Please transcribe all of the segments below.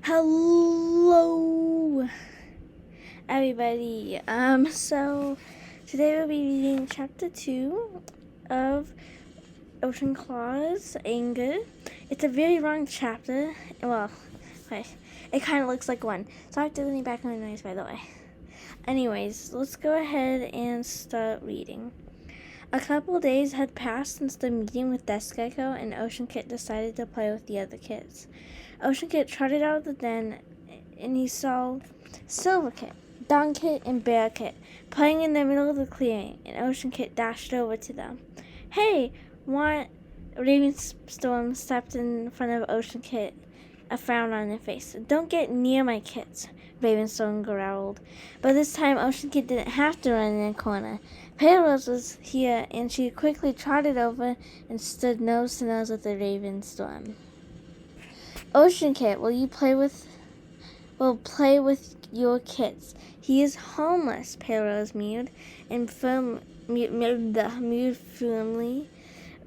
Hello, everybody. So today we'll be reading chapter 2 of Oceanclaw's Anger. It's a very long chapter. Well, okay, it kind of looks like one. Sorry for any background noise, by the way. Anyways, let's go ahead and start reading. A couple days had passed since the meeting with Desk Gecko, and Ocean Kit decided to play with the other kids. Ocean Kit trotted out of the den, and he saw Silver Kit, Dawn Kit, and Bear Kit playing in the middle of the clearing, and Ocean Kit dashed over to them. "Hey, what?" Ravenstorm stepped in front of Ocean Kit, a frown on her face. "Don't get near my kits," Ravenstorm growled. But this time Ocean Kit didn't have to run in a corner. Pale Rose was here, and she quickly trotted over and stood nose to nose with the Ravenstorm. "Ocean Kit, will play with your kits. He is homeless," Pale Rose mewed, and mewed firmly.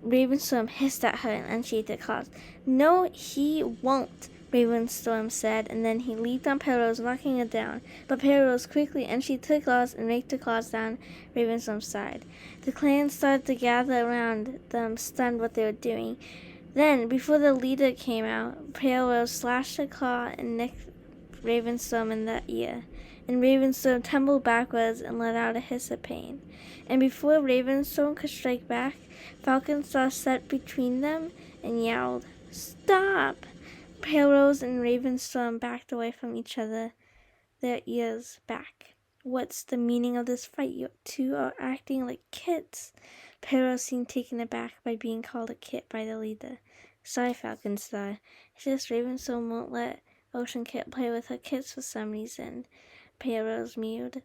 Ravenstorm hissed at her and unsheathed her claws. "No, he won't," Ravenstorm said, and then he leaped on Pale Rose, knocking her down. But Pale Rose quickly unsheathed her claws and raked her claws down Ravenstorm's side. The clan started to gather around them, stunned what they were doing. Then, before the leader came out, Pale Rose slashed her claw and nicked Ravenstorm in the ear, and Ravenstorm tumbled backwards and let out a hiss of pain. And before Ravenstorm could strike back, Falconstar stepped between them and yelled, "Stop!" Pale Rose and Ravenstorm backed away from each other, their ears back. "What's the meaning of this fight? You two are acting like kids." Pale Rose seemed taken aback by being called a kit by the leader. "Sorry, Falconstar. It's just Ravenstorm won't let Ocean Kit play with her kits for some reason," Pale Rose mewed.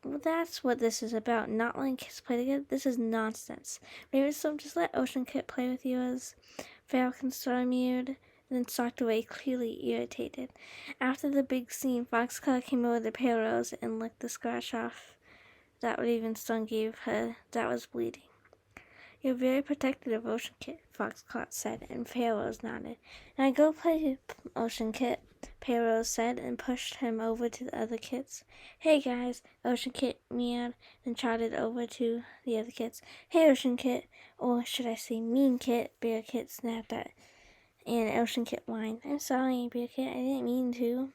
"Well, that's what this is about, not letting kids play together. This is nonsense. Ravenstorm, just let Ocean Kit play with yours," Falconstar mewed, and then stalked away, clearly irritated. After the big scene, Foxclaw came over to Pale Rose and licked the scratch off that Ravenstorm gave her that was bleeding. "You're very protective of Ocean Kit," Foxclaw said, and Pale Rose nodded. "Now go play, Ocean Kit," Pale Rose said, and pushed him over to the other kits. "Hey, guys," Ocean Kit meowed, and trotted over to the other kits. "Hey, Ocean Kit," or should I say Mean Kit, Bear Kit snapped at, and Ocean Kit whined. "I'm sorry, Bear Kit, I didn't mean to,"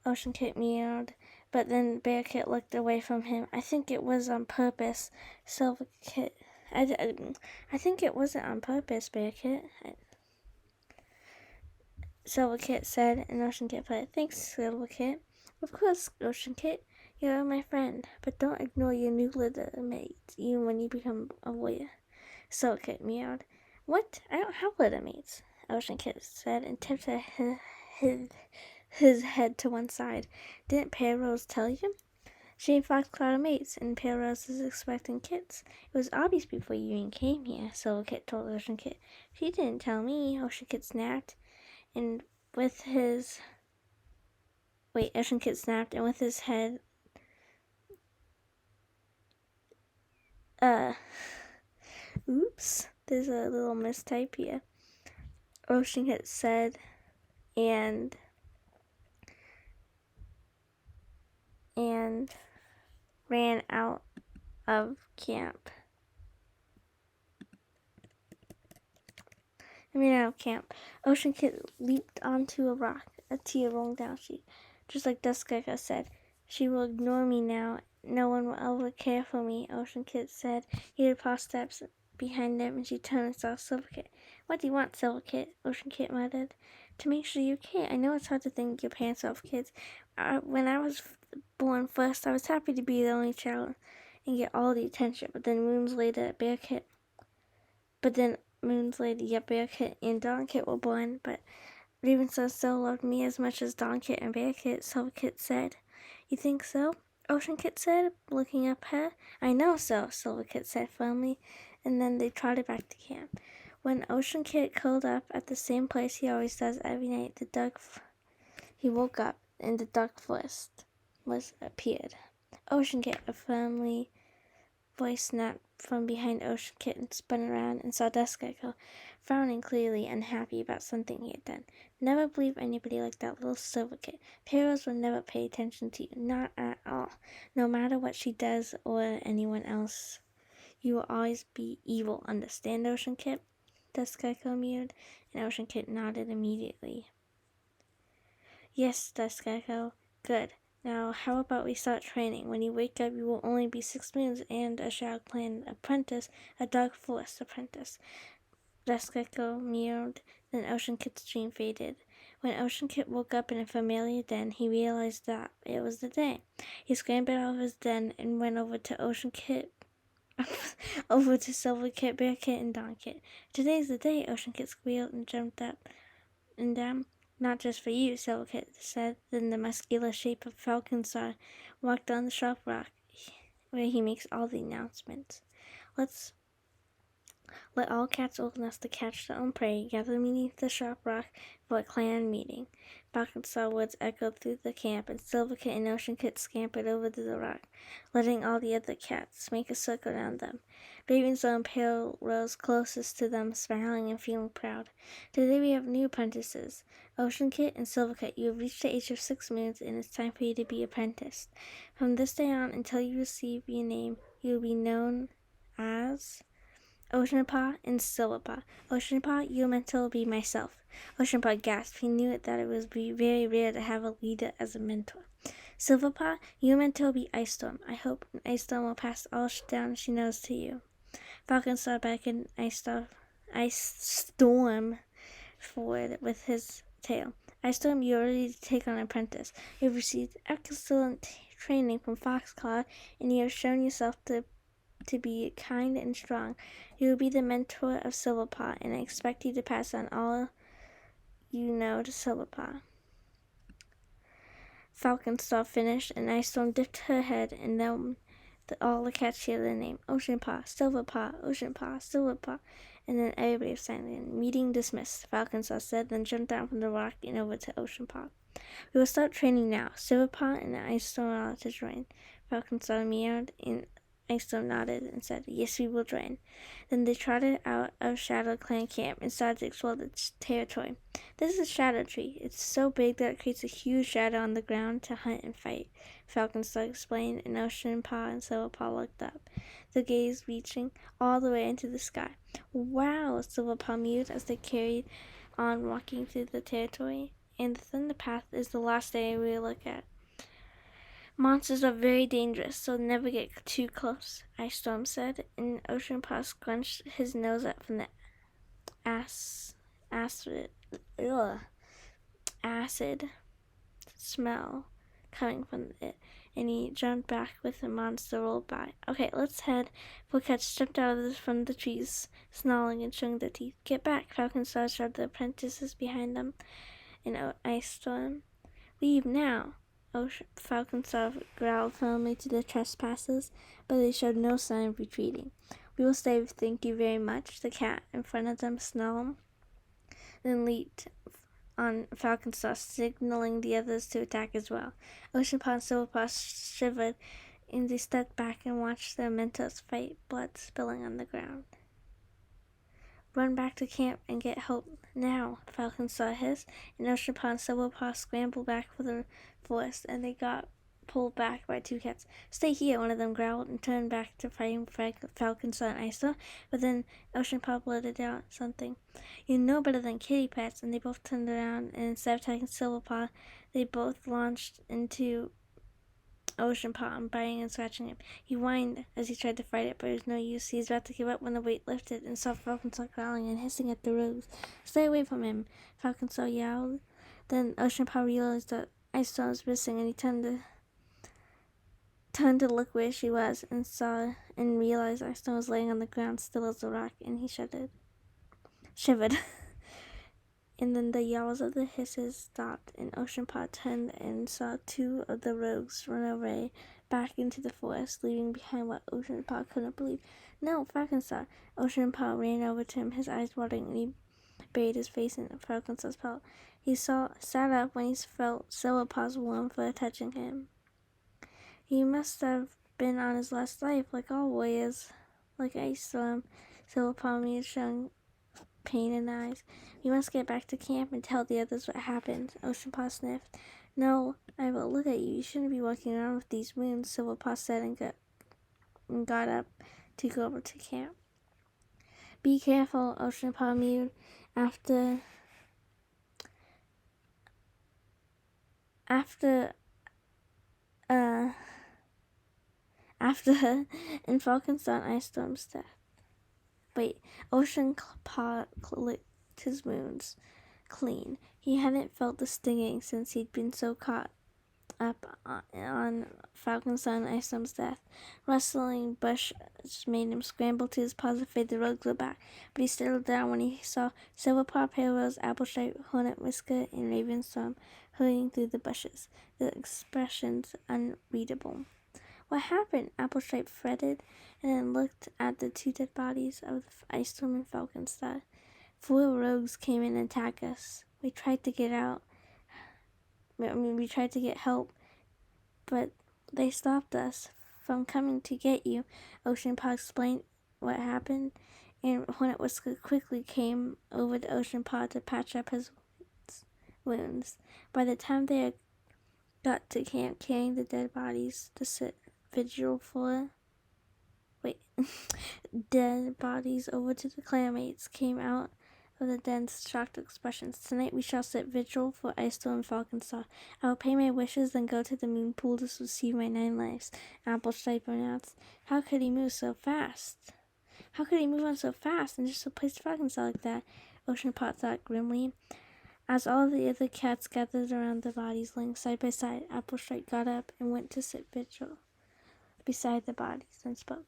Ocean Kit meowed, but then Bear Kit looked away from him. "I think it was on purpose," Silver Kit. I think it wasn't on purpose, Bear Kit," Silver Kit said, and Ocean Kit put, "Thanks, Silver Kit." "Of course, Ocean Kit. You're my friend, but don't ignore your new litter mates, even when you become a warrior," Silver Kit meowed. "What? I don't have litter mates," Ocean Kit said, and tipped his head to one side. "Didn't Pale Rose tell you? She and Foxclaw are mates, and Pale Rose is expecting kits. It was obvious before you even came here," Silver Kit told Ocean Kit. "She didn't tell me," Ocean Kit snapped, and with his... Ocean Kit snapped, and with his head... Oops, there's a little mistype here. Ocean Kit said, and ran out of camp. Ocean Kit leaped onto a rock, a tear rolling down her cheek. Just like Dusk Gecko said, "She will ignore me now. No one will ever care for me," Ocean Kit said. He heard paw steps behind them, and she turned and saw Silver Kit. "What do you want, Silver Kit?" Ocean Kit muttered. "To make sure you're okay. I know it's hard to think your parents off, kids. When I was born first, I was happy to be the only child and get all the attention, but then moons later, Bear Kit and Dawn Kit were born, but Ravenstorm still loved me as much as Dawn Kit and Bear Kit," Silver Kit said. "You think so?" Ocean Kit said, looking up her. "I know so," Silver Kit said firmly, and then they trotted back to camp. When Ocean Kit curled up at the same place he always does every night, he woke up, and the dark forest appeared. "Ocean Kit," a firmly voice snapped from behind Ocean Kit and spun around and saw Dusk Gecko, frowning clearly unhappy about something he had done. Never believe anybody like that little silver kid. Heroes will never pay attention to you, not at all. No matter what she does or anyone else, you will always be evil. Understand, Ocean Kit? The Scarecrow mewed, and Ocean Kit nodded immediately. Yes, the Scarecrow. Good. Now, how about we start training? When you wake up, you will only be 6 moons and a Shadow Clan apprentice, a Dark Forest apprentice. The Scarecrow mewed, then Ocean Kit's dream faded. When Ocean Kit woke up in a familiar den, he realized that it was the day. He scrambled out of his den and went over to Ocean Kit, over to Silver Kit, Bear Kit, and Dawn Kit. Today's the day, Ocean Kit squealed and jumped up and down. Not just for you, Silver Kit said. Then the muscular shape of Falcon Star walked on the sharp rock where he makes all the announcements. Let all cats old enough to catch their own prey gather beneath the sharp rock for a clan meeting. Falcon Star words echoed through the camp, and Silver Kit and Ocean Kit scampered over to the rock, letting all the other cats make a circle around them. Raven's own Pale rose closest to them, smiling and feeling proud. Today we have new apprentices. Ocean Kit and Silver Kit, you have reached the age of 6 moons, and it's time for you to be apprenticed. From this day on, until you receive your name, you will be known as Oceanpaw and Silverpaw. Oceanpaw, you meant to be myself. Oceanpaw gasped. He knew that it would be very rare to have a leader as a mentor. Silverpaw, you meant to be Ice Storm. I hope Ice Storm will pass all down she knows to you. Falcon saw back in Ice Storm forward with his tail. Ice Storm, you're ready to take on an apprentice. You've received excellent training from Foxclaw, and you have shown yourself to be kind and strong. You will be the mentor of Silverpaw, and I expect you to pass on all you know to Silverpaw. Falcon Star finished, and Ice Storm dipped her head, and then all the cats cheered their name. Oceanpaw, Silverpaw, Oceanpaw, Silverpaw. And then everybody was silent. Meeting dismissed, Falcon Star said, then jumped down from the rock and over to Oceanpaw. We will start training now. Silverpaw and Ice Storm are to join. Falcon Star meowed, and Ice Storm nodded and said, yes, we will join. Then they trotted out of Shadow Clan camp and started to explore the territory. This is a shadow tree. It's so big that it creates a huge shadow on the ground to hunt and fight, Falcon Star explained, and Oceanpaw and Silverpaw looked up, the gaze reaching all the way into the sky. Wow, Silverpaw mewed as they carried on walking through the territory. And the Thunder Path is the last area we will look at. Monsters are very dangerous, so never get too close, Ice Storm said, and Oceanpaw scrunched his nose up from the acid smell coming from it, and he jumped back with the monster rolled by. Okay, let's head. Four cats jumped out from the trees, snarling and showing their teeth. Get back, Falcon Star shoved the apprentices behind them, and Ice Storm. Leave now. Falcon Star growled firmly to the trespassers, but they showed no sign of retreating. We will stay, thank you very much, the cat in front of them snarled, then leaped on Falcon Star, signaling the others to attack as well. Oceanpaw and Silverpaw shivered, and they stepped back and watched their mentors fight, blood spilling on the ground. Run back to camp and get help now, Falcon Star hissed, and Oceanpaw and Silverpaw scrambled back for the forest, and they got pulled back by two cats. Stay here, one of them growled, and turned back to fighting Falcon Star and Ice Storm, but then Oceanpaw blurted out something. You know better than kitty pets, and they both turned around, and instead of attacking Silverpaw, they both launched into Oceanpaw, biting and scratching him. He whined as he tried to fight it, but it was no use. He was about to give up when the weight lifted and saw Falcon Star growling and hissing at the rogues. Stay away from him, Falcon Star yelled. Then Oceanpaw realized that Ice Storm was missing, and he turned to look where she was and realized Ice Storm was laying on the ground still as a rock, and he shivered. And then the yells of the hisses stopped, and Oceanpaw turned and saw two of the rogues run away back into the forest, leaving behind what Oceanpaw couldn't believe. No, Falcon Star! Oceanpaw ran over to him, his eyes watering, and he buried his face in Falcon Star's pelt. He sat up when he felt Silverpaw's warm fur touching him. He must have been on his last life, like all warriors, like Ice Storm, Silverpaw mewed, showing pain in the eyes. We must get back to camp and tell the others what happened. Ocean Paw sniffed. No, I will look at you. You shouldn't be walking around with these wounds, Silver Paw said and got up to go over to camp. Be careful, Ocean Paw mewed. After and Falcon saw an ice storm's death. Wait, Ocean Paw licked his wounds clean. He hadn't felt the stinging since he'd been so caught up on Falcon's son Isom's death. Rustling bush made him scramble to his paws, afraid the rogues were back, but he settled down when he saw Silverpaw, Pale Rose, Applestripe, Hornet Whisker, and Ravenstorm hurrying through the bushes, their expressions unreadable. What happened? Applestripe fretted, and then looked at the two dead bodies of Ice Storm and Falconstar. 4 rogues came in and attacked us. We tried to get out. We tried to get help, but they stopped us from coming to get you. Ocean Paw explained what happened, and Hornet Whisker quickly came over to Ocean Paw to patch up his wounds. By the time they had got to camp, carrying the dead bodies to sit vigil for... dead bodies over to the clanmates came out of the dense, shocked expressions. Tonight we shall sit vigil for Icestorm and Falconstar. I will pay my wishes, then go to the moon pool to receive my 9 lives. Applestripe announced. How could he move so fast? How could he move on so fast and just replace Falconstar like that? Ocean Paw thought grimly. As all the other cats gathered around the bodies lying side by side, Applestripe got up and went to sit vigil beside the bodies and spoke.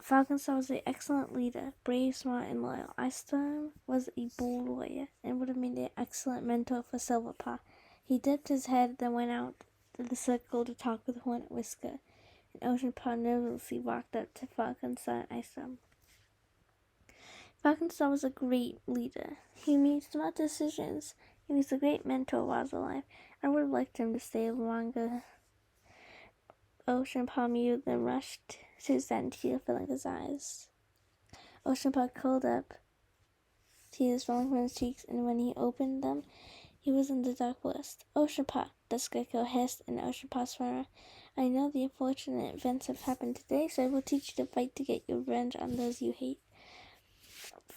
Falconstar was an excellent leader, brave, smart, and loyal. Icestorm was a bold warrior and would have made an excellent mentor for Silverpaw. He dipped his head, then went out to the circle to talk with Hornet Whisker, and Ocean Paw nervously walked up to Falconstar and Icestorm. Falconstar was a great leader. He made smart decisions. He was a great mentor while I was alive. I would have liked him to stay longer. Ocean Paw mewed, then rushed to his den, tears filling his eyes. Ocean Paw curled up, tears falling from his cheeks, and when he opened them, he was in the dark forest. Ocean Paw, Dusk Gecko hissed in Ocean Paw's fur. I know the unfortunate events have happened today, so I will teach you to fight to get your revenge on those you hate.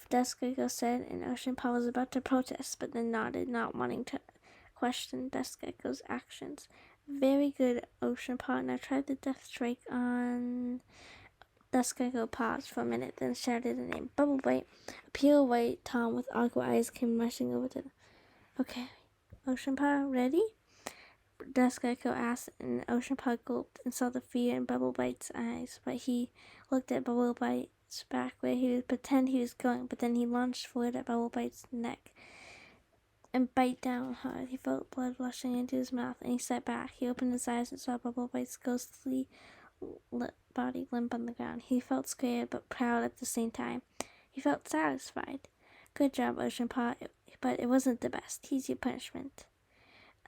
Dusk Gecko said, and Ocean Paw was about to protest, but then nodded, not wanting to question Dusk Gecko's actions. Very good, Ocean Paw. Now try the death strike on... Dusk Gecko paused for a minute, then shouted the name. Bubble Bite. A pale white Tom with aqua eyes came rushing over to them. Okay, Ocean Paw, ready? Dusk Gecko asked, and Ocean Paw gulped and saw the fear in Bubble Bite's eyes, but he looked at Bubble Bite's back where he would pretend he was going, but then he launched forward at Bubble Bite's neck and bite down hard. He felt blood rushing into his mouth, and he sat back. He opened his eyes and saw Bubble Bite's ghostly body limp on the ground. He felt scared, but proud at the same time. He felt satisfied. Good job, Ocean Paw, but it wasn't the best. Here's your punishment.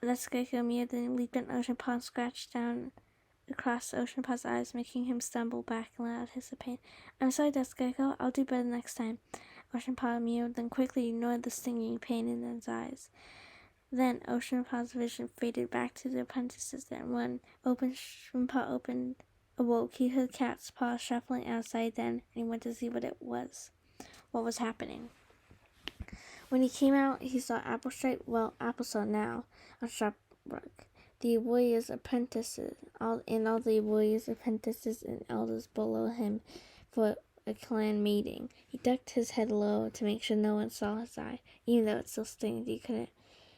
Dusk Gecko mewed, then leaped on Ocean Paw and scratched down across Ocean Paw's eyes, making him stumble back and let out his pain. I'm sorry, Dusk Gecko. I'll do better next time. Ocean Paw mewed, then quickly ignored the stinging pain in his eyes. Then Ocean Paw's vision faded back to the apprentices. Then when Ocean Paw awoke, he heard Cat's paws shuffling outside then, and he went to see what was happening. When he came out, he saw Applestripe, Applestar now, on sharp work. The warriors' apprentices, all the warriors' apprentices and elders below him for a clan meeting. He ducked his head low to make sure no one saw his eye, even though it still stinged.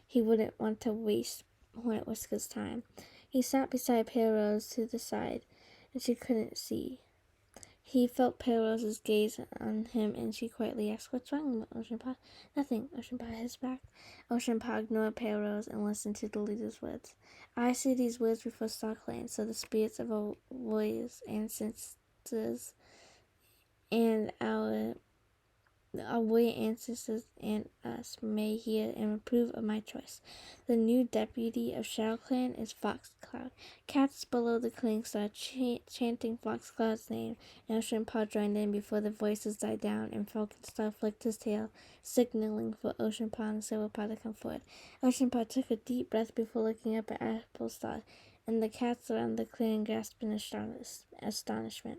He wouldn't want to waste Hornet Whisker's time. He sat beside Pale Rose to the side, and she couldn't see. He felt Pale Rose's gaze on him, and she quietly asked, "What's wrong, Ocean Paw?" "Nothing," Ocean Paw hissed back. Ocean Paw ignored Pale Rose and listened to the leader's words. "I say these words before Starclan, so the spirits of our warriors, ancestors, and our warrior ancestors and us may hear and approve of my choice. The new deputy of Shadow Clan is Fox cloud. Cats below the clearing started chanting Foxclaw's name, and Oceanpaw joined in before the voices died down, and Falconstar flicked his tail, signaling for Oceanpaw and Silverpaw to come forward. Oceanpaw took a deep breath before looking up at Applestar, and the cats around the clearing gasped in astonishment.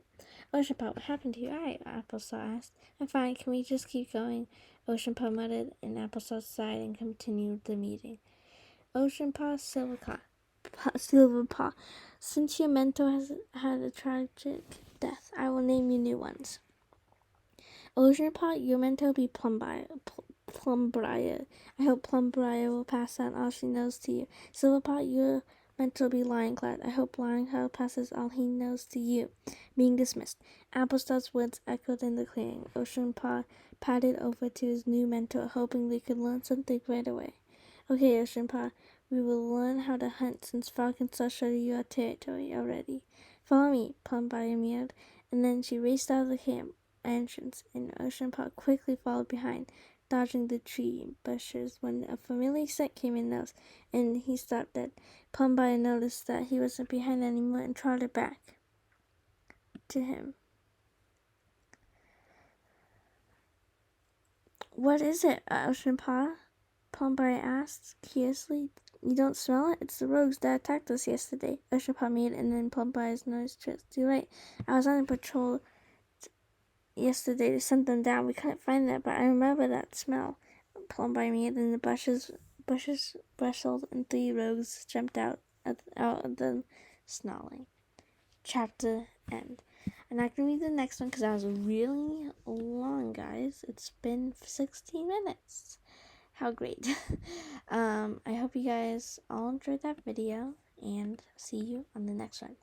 Oceanpaw, what happened to you? Applestar asked. I'm fine. Can we just keep going? Oceanpaw muttered, and Applestar sighed and continued the meeting. Oceanpaw, Silverpaw, since your mentor has had a tragic death, I will name you new ones. Oceanpaw, your mentor will be Plumbriar. I hope Plumbriar will pass on all she knows to you. Silverpaw, your mentor will be Lionclad. I hope Lionclad passes all he knows to you. Being dismissed. Applestar's words echoed in the clearing. Oceanpaw padded over to his new mentor, hoping they could learn something right away. Okay, Oceanpaw, we will learn how to hunt since Falconstar showed you your territory already. Follow me, Plumbriar meowed, and then she raced out of the camp entrance, and Oceanpaw quickly followed behind, dodging the tree bushes when a familiar scent came in nose, and he stopped dead. Plumbriar noticed that he wasn't behind anymore and trotted back to him. What is it, Oceanpaw? Plumbriar asked curiously. You don't smell it? It's the rogues that attacked us yesterday. Oceanpaw made, and then Plumbriar's nose twitched. You're right. I was on patrol yesterday to send them down. We couldn't find that, but I remember that smell. Plumbriar made, and the bushes bristled, and 3 rogues jumped out of them, snarling. Chapter end. I'm not going to read the next one because that was really long, guys. It's been 16 minutes. How great. I hope you guys all enjoyed that video, and see you on the next one.